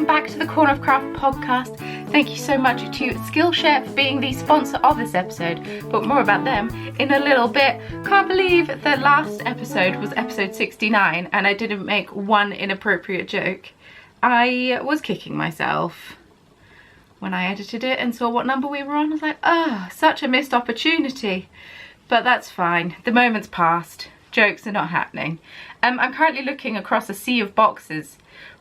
welcome back to the Corner of Craft podcast. Thank you so much to SkillShare for being the sponsor of this episode, but more about them in a little bit. Can't believe the last episode was episode 69 and I didn't make one inappropriate joke. I was kicking myself when I edited it and saw what number we were on. I was like, oh, such a missed opportunity. But that's fine, the moment's passed. Jokes are not happening. I'm currently looking across a sea of boxes.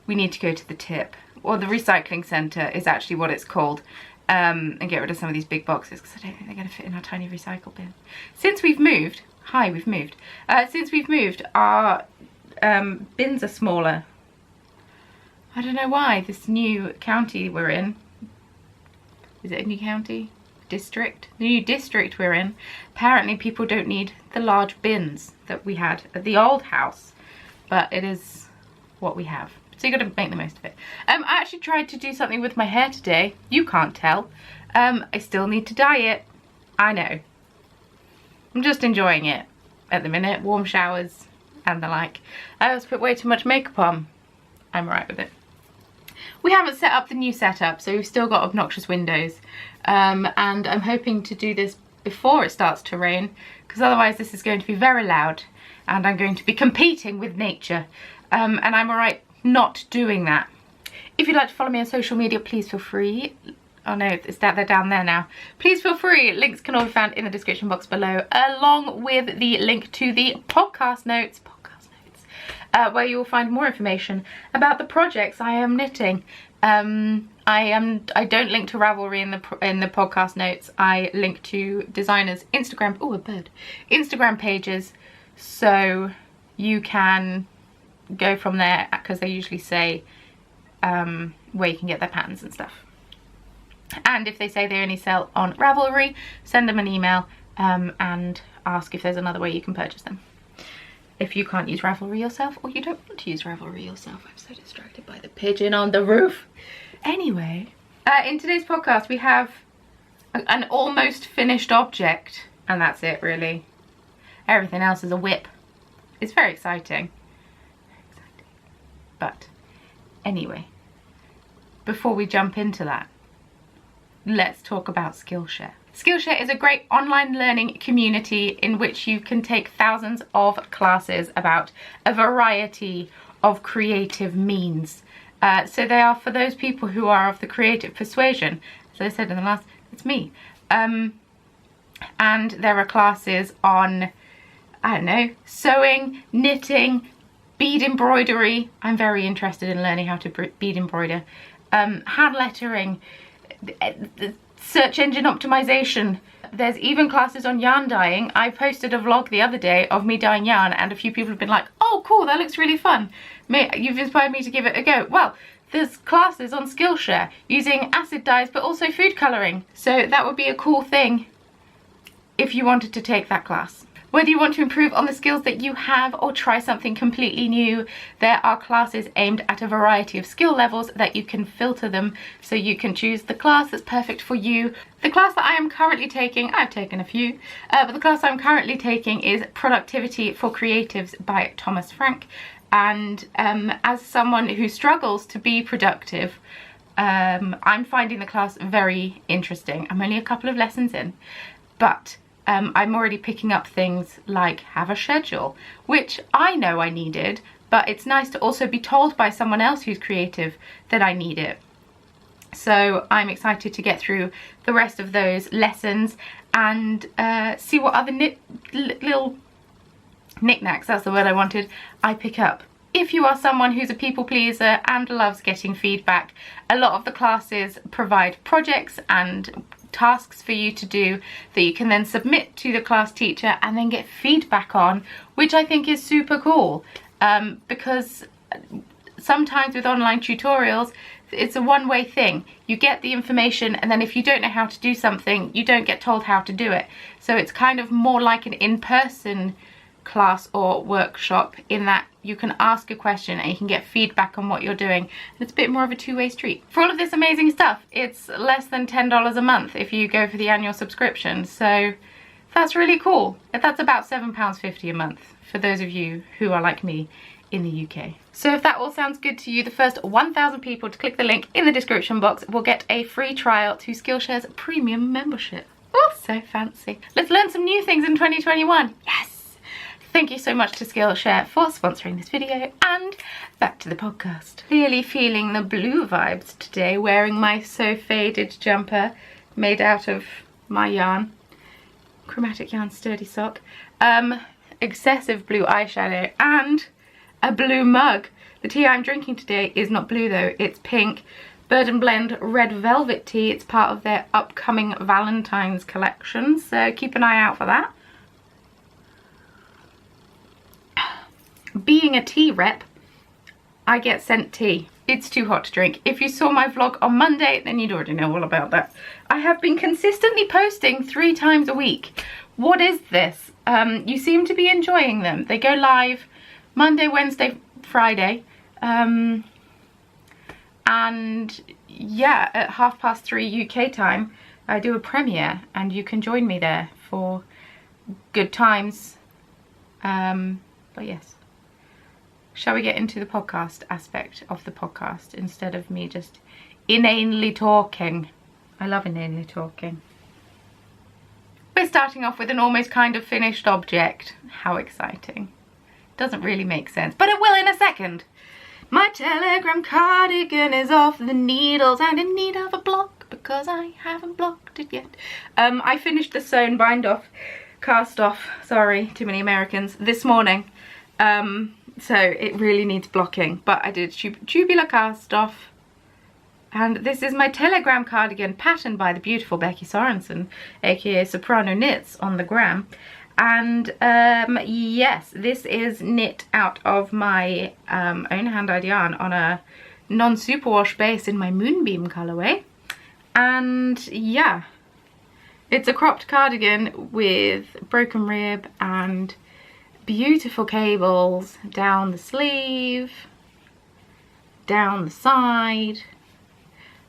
We need to go to the tip, or the recycling centre is actually what it's called, and get rid of some of these big boxes because I don't think they're going to fit in our tiny recycle bin. Since we've moved, since we've moved, our bins are smaller. I don't know why. This new county we're in, is it a new county? District? The new district we're in, apparently people don't need the large bins that we had at the old house, but it is what we have. So you got to make the most of it. I actually tried to do something with my hair today. You can't tell. I still need to dye it. I know. I'm just enjoying it at the minute. Warm showers and the like. I also put way too much makeup on. I'm alright with it. We haven't set up the new setup, so we've still got obnoxious windows. And I'm hoping to do this before it starts to rain, because otherwise this is going to be very loud and I'm going to be competing with nature. And I'm alright not doing that. If you'd like to follow me on social media, please feel free. Oh no, it's that they're down there now. Please feel free. Links can all be found in the description box below, along with the link to the podcast notes, where you will find more information about the projects I am knitting. I don't link to Ravelry in the podcast notes. I link to designers' Instagram. Oh, a bird. Instagram pages, so you can go from there, because they usually say where you can get their patterns and stuff. And if they say they only sell on Ravelry, send them an email and ask if there's another way you can purchase them. If you can't use Ravelry yourself, or you don't want to use Ravelry yourself. I'm so distracted by the pigeon on the roof. Anyway, in today's podcast we have an almost finished object, and that's it really. Everything else is a whip. It's very exciting. But anyway, before we jump into that, let's talk about SkillShare. SkillShare is a great online learning community in which you can take thousands of classes about a variety of creative means. So they are for those people who are of the creative persuasion. As I said in the last, it's me. And there are classes on, I don't know, sewing, knitting, bead embroidery. I'm very interested in learning how to bead embroider. Hand lettering, search engine optimization. There's even classes on yarn dyeing. I posted a vlog the other day of me dyeing yarn, and a few people have been like, oh cool, that looks really fun. You've inspired me to give it a go. Well, there's classes on Skillshare using acid dyes, but also food colouring. So that would be a cool thing if you wanted to take that class. Whether you want to improve on the skills that you have or try something completely new, there are classes aimed at a variety of skill levels that you can filter them so you can choose the class that's perfect for you. The class that I am currently taking, I've taken a few, but the class I'm currently taking is Productivity for Creatives by Thomas Frank. And as someone who struggles to be productive, I'm finding the class very interesting. I'm only a couple of lessons in, but I'm already picking up things like have a schedule, which I know I needed, but it's nice to also be told by someone else who's creative that I need it. So I'm excited to get through the rest of those lessons and see what other little knickknacks, that's the word I wanted, I pick up. If you are someone who's a people pleaser and loves getting feedback, a lot of the classes provide projects and tasks for you to do that you can then submit to the class teacher and then get feedback on, which I think is super cool, because sometimes with online tutorials it's a one-way thing. You get the information, and then if you don't know how to do something, you don't get told how to do it. So it's kind of more like an in-person class or workshop, in that you can ask a question and you can get feedback on what you're doing. It's a bit more of a two-way street. For all of this amazing stuff, it's less than $10 a month if you go for the annual subscription, so that's really cool. That's about £7.50 a month for those of you who are like me in the UK. So if that all sounds good to you, the first 1,000 people to click the link in the description box will get a free trial to SkillShare's premium membership. Oh, so fancy. Let's learn some new things in 2021. Yes! Thank you so much to SkillShare for sponsoring this video, and back to the podcast. Clearly feeling the blue vibes today, wearing my So Faded jumper made out of my yarn. Chromatic yarn sturdy sock. Excessive blue eyeshadow and a blue mug. The tea I'm drinking today is not blue though, it's pink. BIRD&BLEND red velvet tea. It's part of their upcoming Valentine's collection, so keep an eye out for that. Being a tea rep, I get sent tea. It's too hot to drink. If you saw my vlog on Monday, then you'd already know all about that. I have been consistently posting 3 times a week. What is this? You seem to be enjoying them. They go live Monday, Wednesday, Friday. And yeah, at 3:30 UK time, I do a premiere and you can join me there for good times. But yes. Shall we get into the podcast aspect of the podcast instead of me just inanely talking? I love inanely talking. We're starting off with an almost kind of finished object. How exciting. Doesn't really make sense, but it will in a second. My telegram cardigan is off the needles and in need of a block because I haven't blocked it yet. I finished the sewn bind off, cast off, sorry, too many Americans, this morning. So it really needs blocking, but I did tubular cast off, and this is my telegram cardigan patterned by the beautiful Becky Sorensen, aka Soprano Knits on the gram. And yes, this is knit out of my own hand-dyed yarn on a non-superwash base in my Moonbeam colorway. And yeah, it's a cropped cardigan with broken rib and beautiful cables down the sleeve, down the side.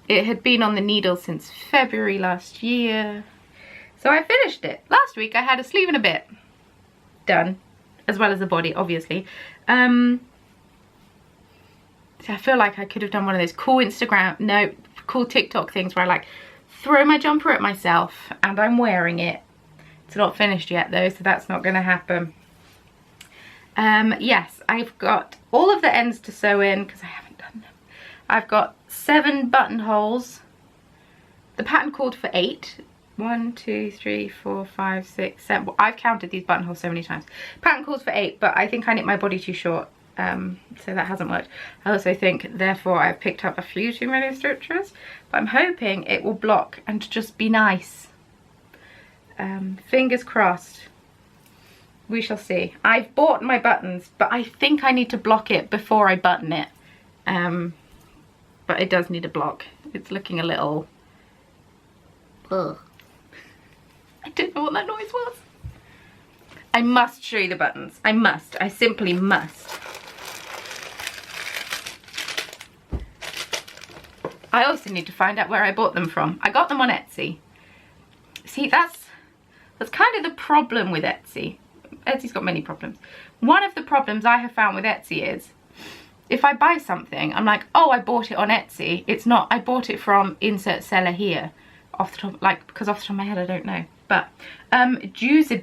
It had been on the needle since February last year, so I finished it. Last week I had a sleeve and a bit done, as well as the body, obviously. So I feel like I could have done one of those cool cool TikTok things where I like throw my jumper at myself and I'm wearing it. It's not finished yet though, so that's not going to happen. Yes, I've got all of the ends to sew in because I haven't done them. I've got 7 buttonholes. The pattern called for 8. 1, 2, 3, 4, 5, 6, 7. Well, I've counted these buttonholes so many times. Pattern calls for 8, but I think I knit my body too short, so that hasn't worked. I also think, therefore, I've picked up a few too many stitches, but I'm hoping it will block and just be nice. Fingers crossed. We shall see. I've bought my buttons, but I think I need to block it before I button it. But it does need a block. It's looking a little... Ugh. I didn't know what that noise was. I must show you the buttons. I must. I simply must. I also need to find out where I bought them from. I got them on Etsy. See, that's kind of the problem with Etsy. Etsy's got many problems. One of the problems I have found with Etsy is if I buy something, I'm like, oh, I bought it on Etsy. It's not, I bought it from insert seller here. Off the top, like, because off the top of my head, I don't know. But, Deuces,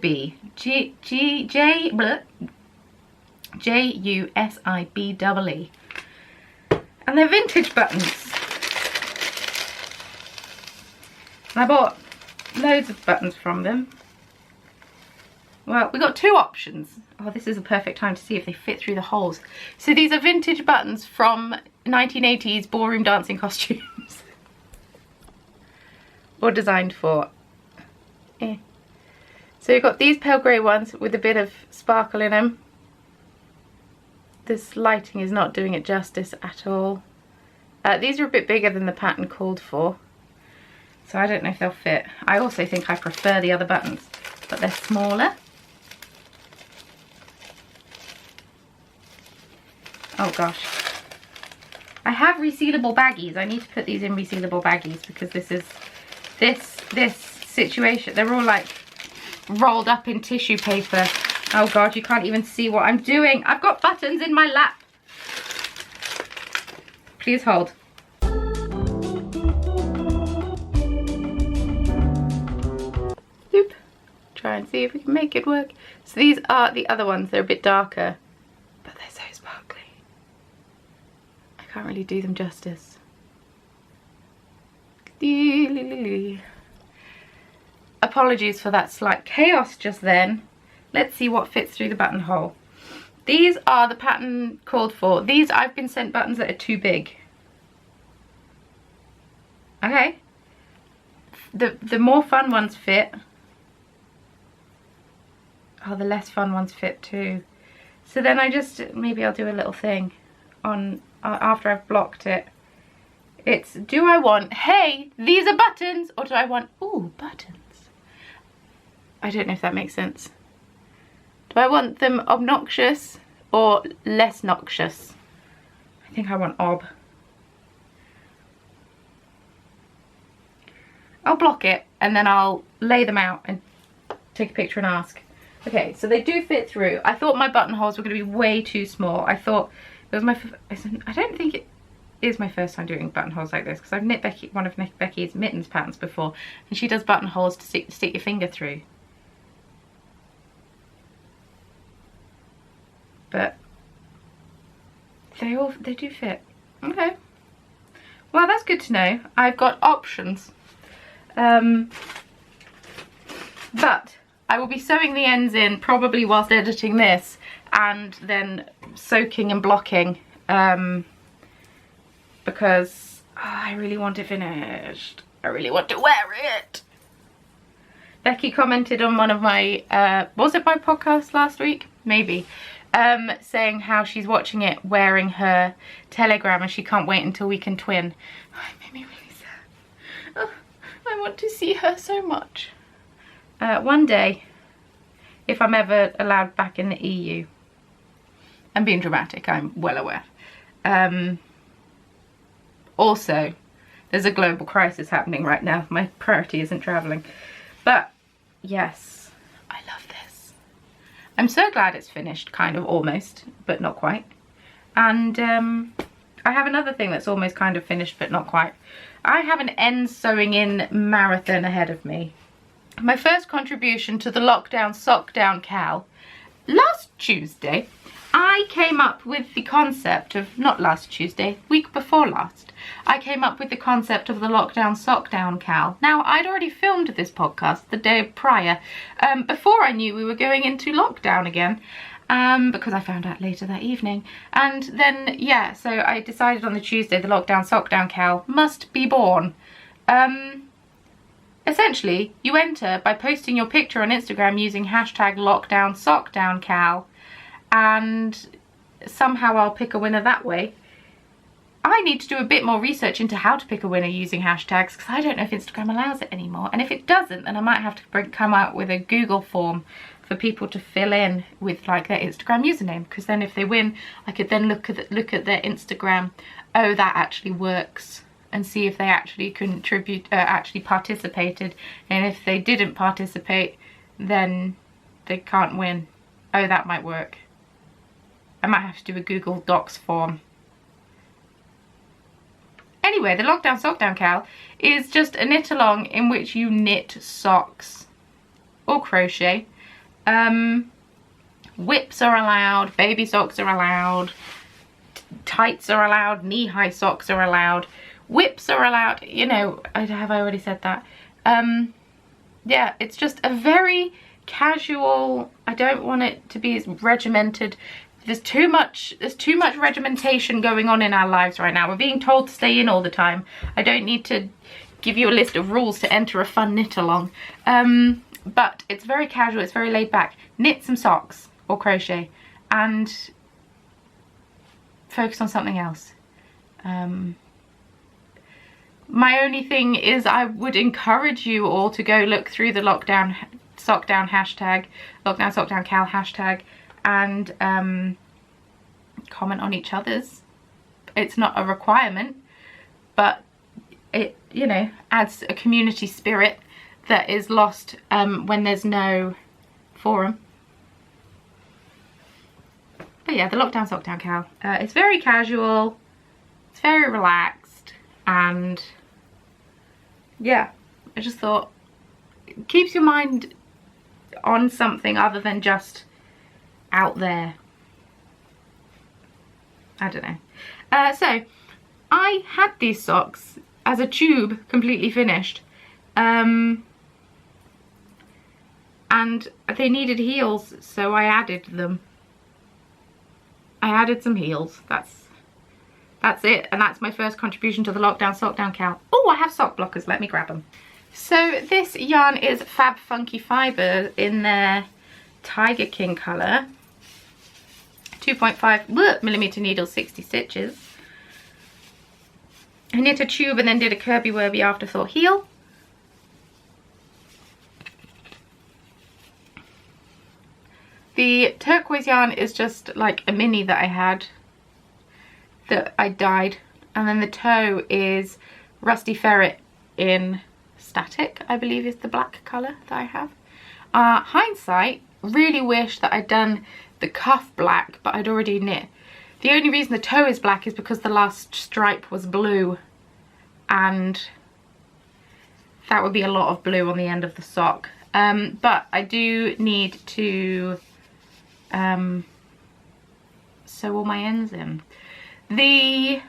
J-U-S-I-B-E-E. And they're vintage buttons. And I bought loads of buttons from them. Well, we got 2 options. Oh, this is a perfect time to see if they fit through the holes. So these are vintage buttons from 1980s ballroom dancing costumes. Or designed for. So you've got these pale grey ones with a bit of sparkle in them. This lighting is not doing it justice at all. These are a bit bigger than the pattern called for, so I don't know if they'll fit. I also think I prefer the other buttons, but they're smaller. Oh gosh. I have resealable baggies. I need to put these in resealable baggies because this situation, they're all like rolled up in tissue paper Oh God, you can't even see what I'm doing. I've got buttons in my lap. Please hold. Oop. Try and see if we can make it work. So these are the other ones. They're a bit darker, but they're so sparkly. I can't really do them justice. Apologies for that slight chaos just then. Let's see what fits through the buttonhole. These are the pattern called for. These, I've been sent buttons that are too big. Okay. The more fun ones fit. Oh, the less fun ones fit too. So then I just, maybe I'll do a little thing on, after I've blocked it. It's, do I want, hey, these are buttons, or do I want, ooh, buttons? I don't know if that makes sense. Do I want them obnoxious or less noxious? I think I want ob. I'll block it and then I'll lay them out and take a picture and ask. Okay, so they do fit through. I thought my buttonholes were going to be way too small. I thought it was my, I don't think it is my first time doing buttonholes like this, because I've knit one of Becky's mittens patterns before, and she does buttonholes to stick your finger through. But they do fit. Okay. Well, that's good to know. I've got options. But I will be sewing the ends in probably whilst editing this, and then soaking and blocking, because I really want it finished. I really want to wear it. Becky commented on one of my, was it my podcast last week? Maybe. Saying how she's watching it wearing her telegram and she can't wait until we can twin. Oh, it made me really sad. Oh, I want to see her so much. One day, if I'm ever allowed back in the EU. I'm being dramatic, I'm well aware. Also, there's a global crisis happening right now. My priority isn't travelling. But, yes, I love this. I'm so glad it's finished, kind of, almost, but not quite. And I have another thing that's almost kind of finished, but not quite. I have an end sewing in marathon ahead of me. My first contribution to the lockdown sock down Cal. Last Tuesday, I came up with the concept of, not last Tuesday, week before last, I came up with the concept of the lockdown sock down Cal. Now, I'd already filmed this podcast the day prior, before I knew we were going into lockdown again, because I found out later that evening. And then, yeah, so I decided on the Tuesday the lockdown sock down Cal must be born. Essentially, you enter by posting your picture on Instagram using hashtag lockdownsockdowncal, and somehow I'll pick a winner that way. I need to do a bit more research into how to pick a winner using hashtags, because I don't know if Instagram allows it anymore. And if it doesn't, then I might have to come out with a Google form for people to fill in with like their Instagram username, because then if they win, I could then look at their Instagram. Oh, that actually works. And see if they actually actually participated, and if they didn't participate, then they can't win. Oh, that might work. I might have to do a Google Docs form. Anyway, the lockdown sock down Cal is just a knit along in which you knit socks or crochet. Whips are allowed, baby socks are allowed, tights are allowed, knee-high socks are allowed. Whips are allowed, you know, have I already said that? Yeah, it's just a very casual, I don't want it to be as regimented. There's too much regimentation going on in our lives right now. We're being told to stay in all the time. I don't need to give you a list of rules to enter a fun knit along. But it's very casual, it's very laid back. Knit some socks or crochet and focus on something else. My only thing is I would encourage you all to go look through the lockdown sockdown hashtag, lockdown sockdown Cal hashtag, and comment on each other's. It's not a requirement, but it, you know, adds a community spirit that is lost when there's no forum. But yeah, the Lockdown Sock Down cowl. It's very casual, it's very relaxed, and yeah, I just thought it keeps your mind on something other than just out there. I don't know. So I had these socks as a tube completely finished, and they needed heels, so I added them. I added some heels. That's it, and that's my first contribution to the Lockdown Sock Down cowl. Oh, I have sock blockers, let me grab them. So this yarn is Fab Funky Fibre in their Tiger King colour. 2.5 millimeter needle, 60 stitches. I knit a tube and then did a Kirby Werby Afterthought heel. The turquoise yarn is just like a mini that I had that I dyed, and then the toe is Rusty Ferret in Static, I believe is the black colour that I have. Hindsight, really wish that I'd done the cuff black, but I'd already knit. The only reason the toe is black is because the last stripe was blue, and that would be a lot of blue on the end of the sock. But I do need to sew all my ends in. The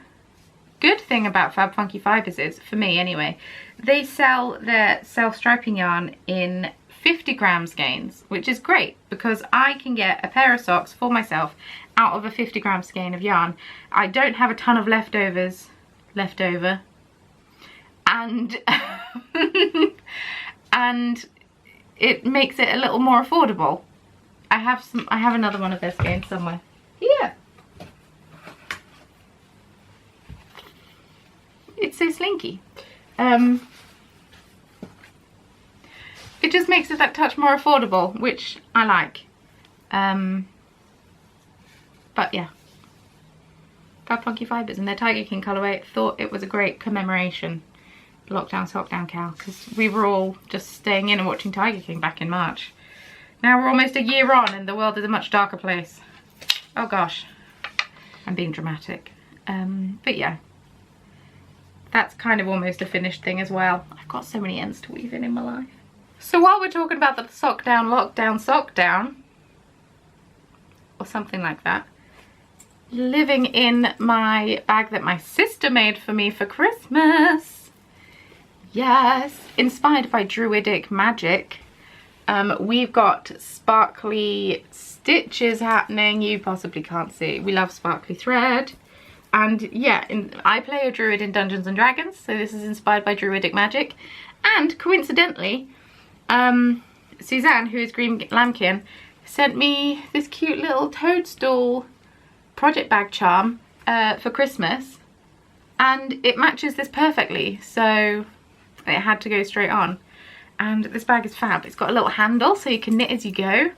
good thing about Fab Funky Fibres is, for me anyway, they sell their self-striping yarn in 50 gram skeins, which is great because I can get a pair of socks for myself out of a 50 gram skein of yarn. I don't have a ton of leftovers left over, and and it makes it a little more affordable. I have another one of their skeins somewhere here. It's so slinky. It just makes it that touch more affordable, which I like. But yeah, Fab Funky Fibres and their Tiger King colourway. Thought it was a great commemoration, Lockdown Sock Down cowl, because we were all just staying in and watching Tiger King back in March. Now we're almost a year on and the world is a much darker place. Oh gosh, I'm being dramatic. But yeah, that's kind of almost a finished thing as well. I've got so many ends to weave in my life. So while we're talking about the sock down, lockdown, sock down, or something like that, living in my bag that my sister made for me for Christmas. Yes, inspired by druidic magic. We've got sparkly stitches happening. You possibly can't see. We love sparkly thread. And yeah, I play a druid in Dungeons and Dragons, so this is inspired by druidic magic. And coincidentally, Suzanne, who is Green Lambkin, sent me this cute little toadstool project bag charm for Christmas, and it matches this perfectly, so it had to go straight on. And this bag is fab. It's got a little handle so you can knit as you go,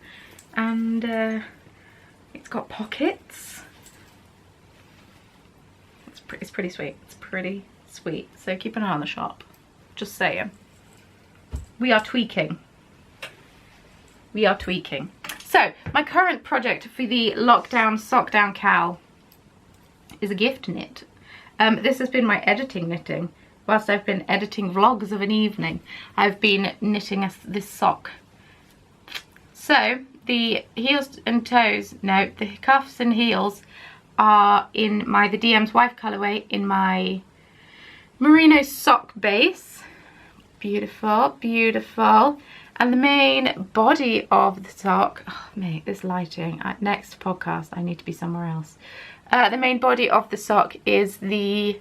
and it's got pockets. It's pretty sweet. It's pretty sweet. So keep an eye on the shop. Just saying. We are tweaking. We are tweaking. So my current project for the Lockdown Sock Down cowl is a gift knit. This has been my editing knitting. Whilst I've been editing vlogs of an evening, I've been knitting this sock. So the heels and toes, no, the cuffs and heels are in the DM's Wife colourway in my merino sock base. Beautiful, beautiful. And the main body of the sock, oh mate, this lighting, next podcast I need to be somewhere else. The main body of the sock is the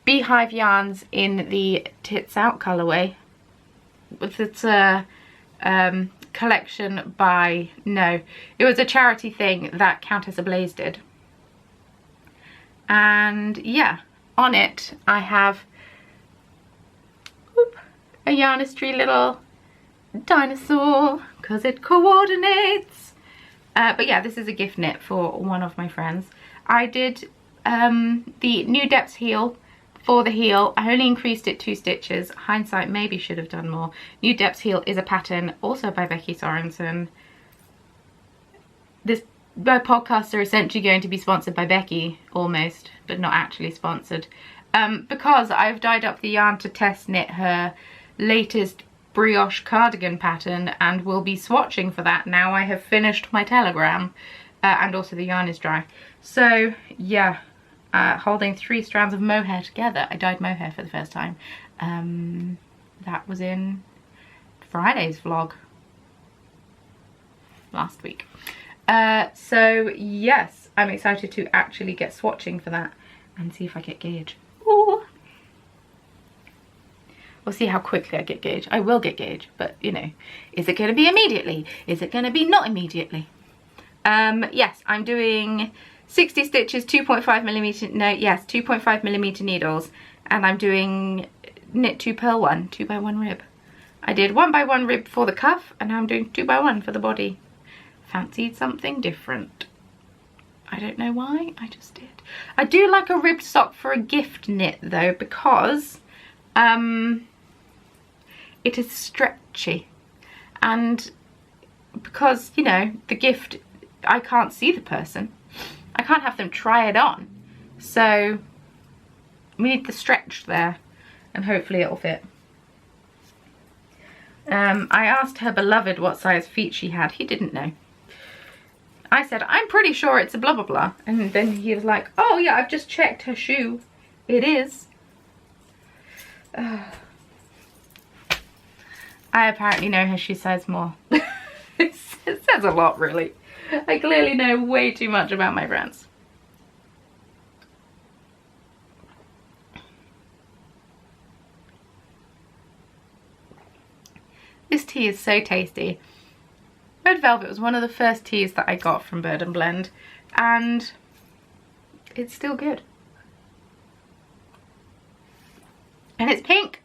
Beehive yarns in the Tits Out colourway. It's a collection by, no, it was a charity thing that Countess Ablaze did. And yeah, on it I have a Yarnistry little dinosaur because it coordinates. But yeah, this is a gift knit for one of my friends. I did the New Depths heel. For the heel, I only increased it 2 stitches. Hindsight, maybe should have done more. New Depths heel is a pattern also by Becky Sorensen. This my podcasts are essentially going to be sponsored by Becky, almost, but not actually sponsored, because I've dyed up the yarn to test knit her latest brioche cardigan pattern, and will be swatching for that now I have finished my telegram, and also the yarn is dry. So yeah, holding 3 strands of mohair together. I dyed mohair for the first time. That was in Friday's vlog last week. So yes, I'm excited to actually get swatching for that and see if I get gauge. Ooh. We'll see how quickly I get gauge. I will get gauge, but you know, is it going to be immediately? Is it going to be not immediately? Yes, I'm doing 60 stitches, 2.5mm, no, yes, 2.5mm needles, and I'm doing knit 2 purl 1, 2x1 rib. I did 1x1 rib for the cuff, and now I'm doing 2x1 for the body. Fancied something different. I don't know why, I just did. I do like a ribbed sock for a gift knit though, because it is stretchy, and because, you know, the gift, I can't see the person. I can't have them try it on. So we need the stretch there, and hopefully it'll fit. I asked her beloved what size feet she had. He didn't know. I said, I'm pretty sure it's a blah blah blah. And then he was like, oh yeah, I've just checked her shoe. It is. I apparently know her shoe size more. It says a lot, really. I clearly know way too much about my friends. This tea is so tasty. Red Velvet was one of the first teas that I got from BIRD&BLEND, and it's still good. And it's pink.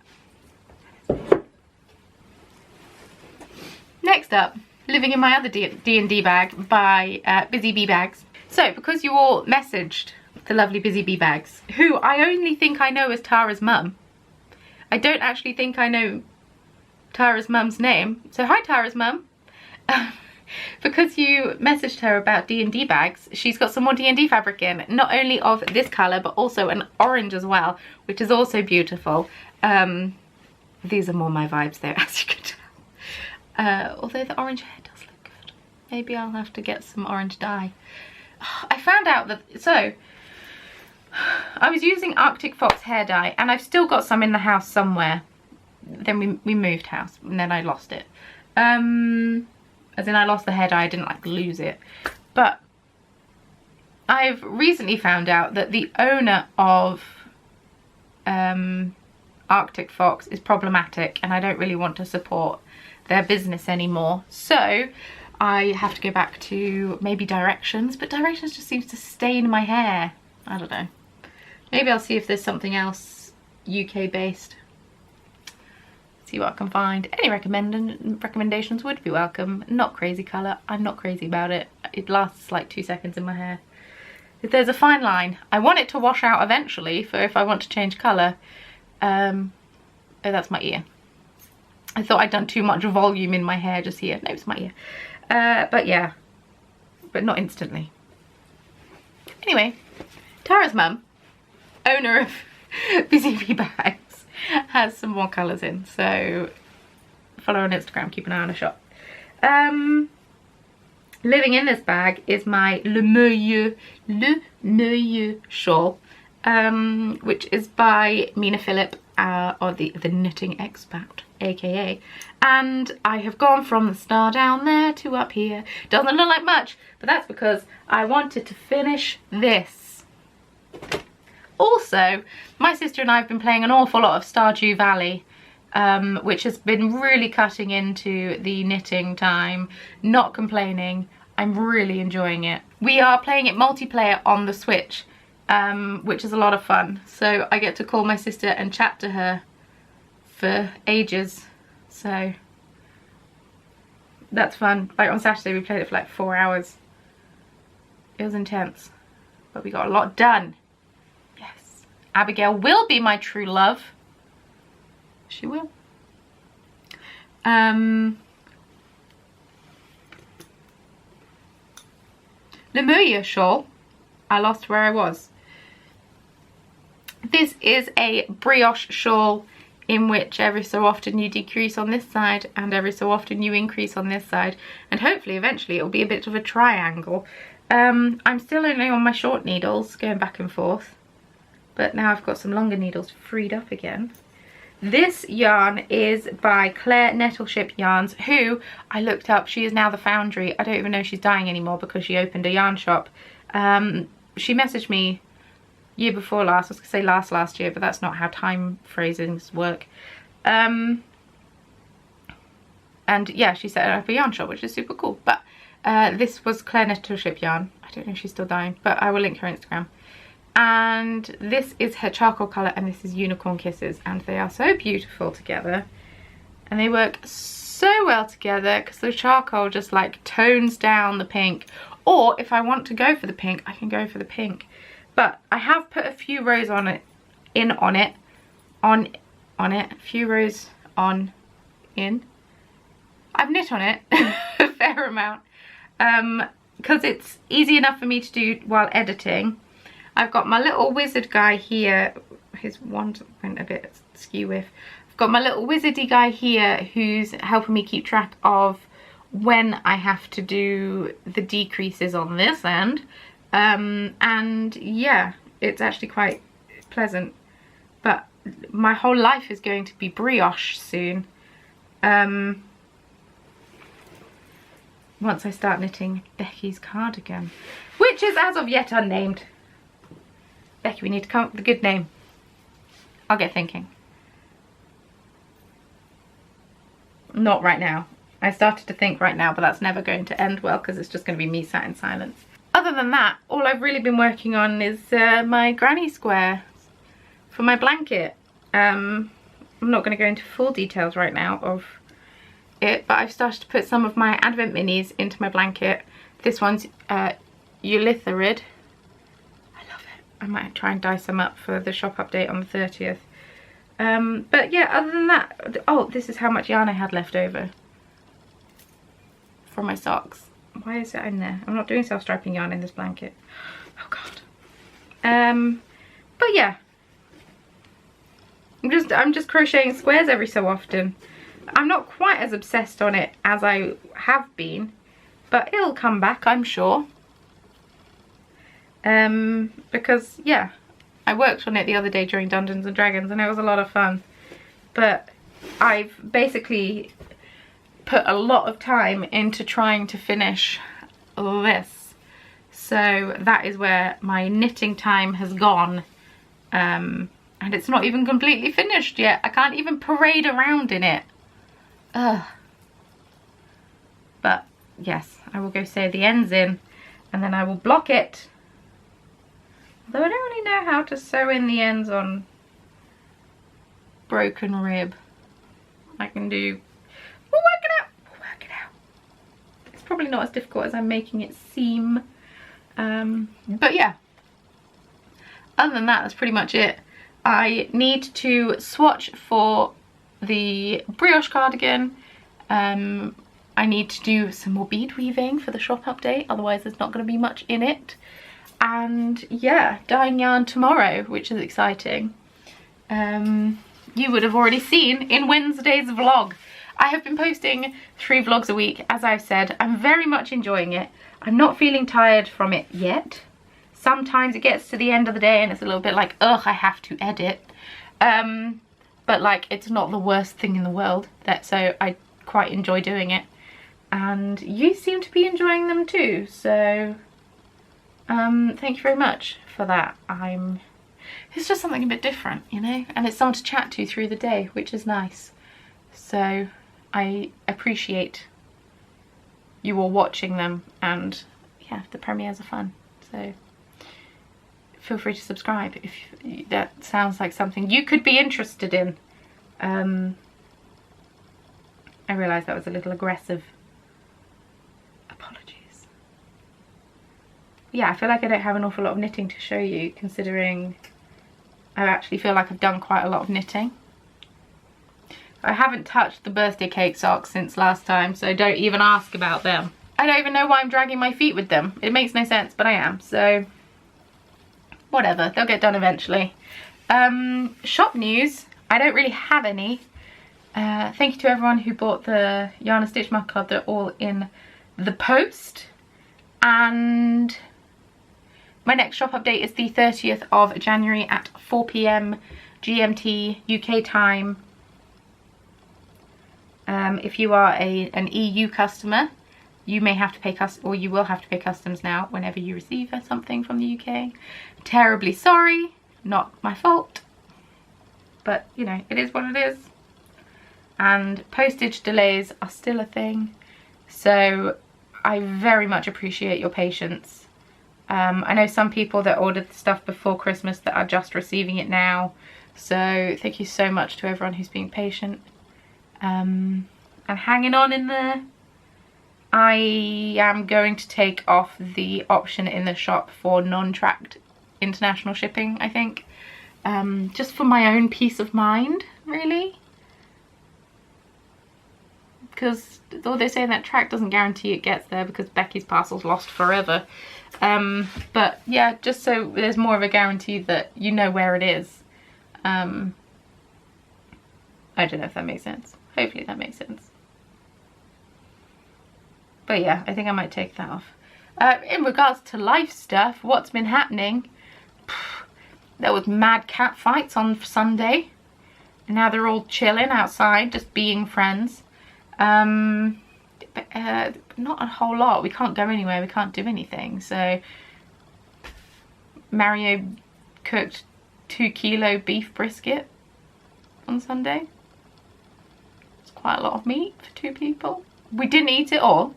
Next up, living in my other D&D bag by Busy Bee Bags. So, because you all messaged the lovely Busy Bee Bags, who I only think I know as Tara's mum. I don't actually think I know Tara's mum's name. So hi Tara's mum. Because you messaged her about D&D bags, she's got some more D&D fabric in, not only of this colour but also an orange as well, which is also beautiful. These are more my vibes though, as you can tell. Although the orange hair does look good. Maybe I'll have to get some orange dye. I found out that, so I was using Arctic Fox hair dye, and I've still got some in the house somewhere. Then we moved house, and then I lost it. As in I lost the hair dye, I didn't like lose it. But I've recently found out that the owner of Arctic Fox is problematic, and I don't really want to support their business anymore. So I have to go back to maybe Directions, but Directions just seems to stain my hair. I don't know. Maybe I'll see if there's something else UK based. See what I can find. Any recommendations would be welcome. Not crazy colour. I'm not crazy about it. It lasts like 2 seconds in my hair. If there's a fine line, I want it to wash out eventually for if I want to change colour. Oh, that's my ear. I thought I'd done too much volume in my hair just here. No, it's my ear. But yeah, but not instantly. Anyway, Tara's mum, owner of Busy Bee Bags, has some more colours in, so follow her on Instagram, keep an eye on her shop. Living in this bag is my Le Meilleur shawl, which is by Mina Phillip, or the knitting expert, aka, and I have gone from the star down there to up here. Doesn't look like much, but that's because I wanted to finish this. Also, my sister and I have been playing an awful lot of Stardew Valley, which has been really cutting into the knitting time. Not complaining. I'm really enjoying it. We are playing it multiplayer on the Switch, which is a lot of fun. So I get to call my sister and chat to her for ages. So that's fun. Like on Saturday we played it for like 4 hours. It was intense, but we got a lot done. Yes, Abigail will be my true love. She will. Lemuria shawl. I lost where I was. This is a brioche shawl in which every so often you decrease on this side and every so often you increase on this side, and hopefully eventually it'll be a bit of a triangle. I'm still only on my short needles going back and forth, but now I've got some longer needles freed up again. This yarn is by Claire Nettleship Yarns, who I looked up. She is now the Foundry. I don't even know she's dying anymore because she opened a yarn shop. She messaged me year before last. I was going to say last year, but that's not how time phrasings work. And yeah, she set up a yarn shop, which is super cool. But this was Claire Nettleship Yarn. I don't know if she's still dying, but I will link her Instagram. And this is her charcoal colour, and this is Unicorn Kisses, and they are so beautiful together, and they work so well together because the charcoal just like tones down the pink, or if I want to go for the pink I can go for the pink. But I have put a few rows on it, a few rows on in. I've knit on it a fair amount because it's easy enough for me to do while editing. I've got my little wizard guy here. His wand went a bit skew with. I've got my little wizardy guy here who's helping me keep track of when I have to do the decreases on this end. And yeah, it's actually quite pleasant. But my whole life is going to be brioche soon. Once I start knitting Becky's cardigan, which is as of yet unnamed. Becky, we need to come up with a good name. I'll get thinking. Not right now. I started to think right now, but that's never going to end well because it's just going to be me sat in silence. Other than that, all I've really been working on is my granny square for my blanket. I'm not going to go into full details right now of it, but I've started to put some of my advent minis into my blanket. This one's Eulitharid. I might try and dye some up for the shop update on the 30th. But yeah, other than that, oh, this is how much yarn I had left over for my socks. Why is it in there? I'm not doing self-striping yarn in this blanket. Oh God. But yeah, I'm just crocheting squares every so often. I'm not quite as obsessed on it as I have been, but it'll come back, I'm sure. Because yeah, I worked on it the other day during Dungeons and Dragons and it was a lot of fun, but I've basically put a lot of time into trying to finish this, so that is where my knitting time has gone, and it's not even completely finished yet. I can't even parade around in it. Ugh. But yes, I will go sew the ends in and then I will block it. Though I don't really know how to sew in the ends on broken rib. I can do, we'll work it out, we'll work it out. It's probably not as difficult as I'm making it seem. But yeah, other than that, that's pretty much it. I need to swatch for the brioche cardigan. I need to do some more bead weaving for the shop update, otherwise there's not going to be much in it. And yeah, dyeing yarn tomorrow, which is exciting. You would have already seen in Wednesday's vlog. I have been posting 3 vlogs a week, as I've said. I'm very much enjoying it. I'm not feeling tired from it yet. Sometimes it gets to the end of the day and it's a little bit like, ugh, I have to edit. But like, it's not the worst thing in the world. So I quite enjoy doing it. And you seem to be enjoying them too, so thank you very much for that. It's just something a bit different, you know, and it's someone to chat to through the day, which is nice. So I appreciate you all watching them, and yeah, the premieres are fun. So feel free to subscribe if that sounds like something you could be interested in. I realised that was a little aggressive. Apologies. Yeah, I feel like I don't have an awful lot of knitting to show you, considering I actually feel like I've done quite a lot of knitting. I haven't touched the birthday cake socks since last time, so don't even ask about them. I don't even know why I'm dragging my feet with them. It makes no sense, but I am. So whatever, they'll get done eventually. Shop news, I don't really have any. Thank you to everyone who bought the Yarn and Stitch MacLeod. They're all in the post. And my next shop update is the 30th of January at 4 PM GMT UK time. If you are an EU customer, you may have to pay or you will have to pay customs now whenever you receive something from the UK. Terribly sorry, not my fault, but you know, it is what it is. And postage delays are still a thing, so I very much appreciate your patience. I know some people that ordered the stuff before Christmas that are just receiving it now, so thank you so much to everyone who's being patient and hanging on in there. I am going to take off the option in the shop for non-tracked international shipping, I think, just for my own peace of mind, really. Because although they're saying that track doesn't guarantee it gets there because Becky's parcel's lost forever. But yeah, just so there's more of a guarantee that you know where it is. I don't know if that makes sense. Hopefully that makes sense. But yeah, I think I might take that off. In regards to life stuff, what's been happening? There was mad cat fights on Sunday. And now they're all chilling outside, just being friends. Not a whole lot. We can't go anywhere. We can't do anything. So Mario cooked 2 kilo beef brisket on Sunday. It's quite a lot of meat for 2 people. We didn't eat it all.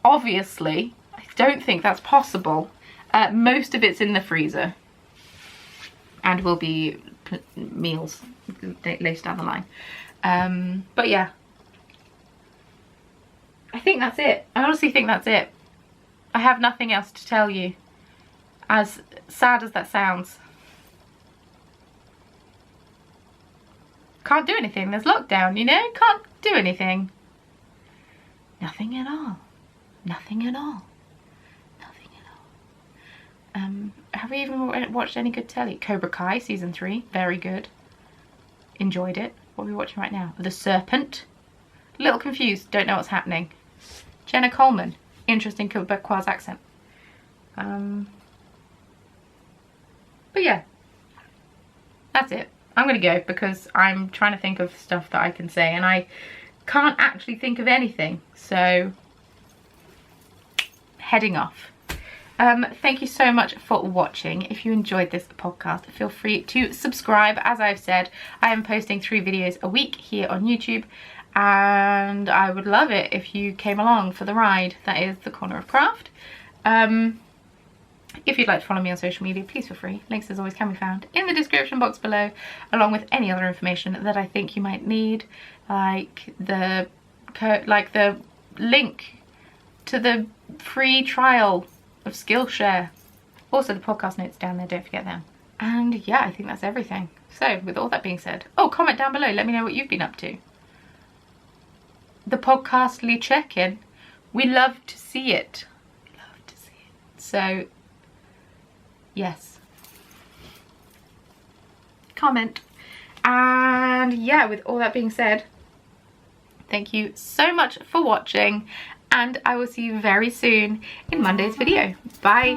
Obviously, I don't think that's possible. Most of it's in the freezer and will be meals later down the line. But yeah, I think that's it. I honestly think that's it. I have nothing else to tell you, as sad as that sounds. Can't do anything. There's lockdown, you know? Can't do anything. Nothing at all. Nothing at all. Nothing at all. Have we even watched any good telly? Cobra Kai season 3, very good. Enjoyed it. What are we watching right now? The Serpent. A little confused, don't know what's happening. Jenna Coleman, interesting Quebecois accent. But yeah, that's it. I'm gonna go because I'm trying to think of stuff that I can say and I can't actually think of anything, so heading off. Thank you so much for watching. If you enjoyed this podcast, feel free to subscribe. As I've said, I am posting 3 videos a week here on YouTube, and I would love it if you came along for the ride. That is the Corner of Craft. If you'd like to follow me on social media, please feel free. Links as always can be found in the description box below, along with any other information that I think you might need, like the link to the free trial of SkillShare. Also the podcast notes down there, don't forget them. And yeah, I think that's everything. So with all that being said, oh, comment down below, let me know what you've been up to. The podcastly check-in, we love to see it. We love to see it. So yes, comment. And yeah, with all that being said, thank you so much for watching, and I will see you very soon in Monday's video. Bye.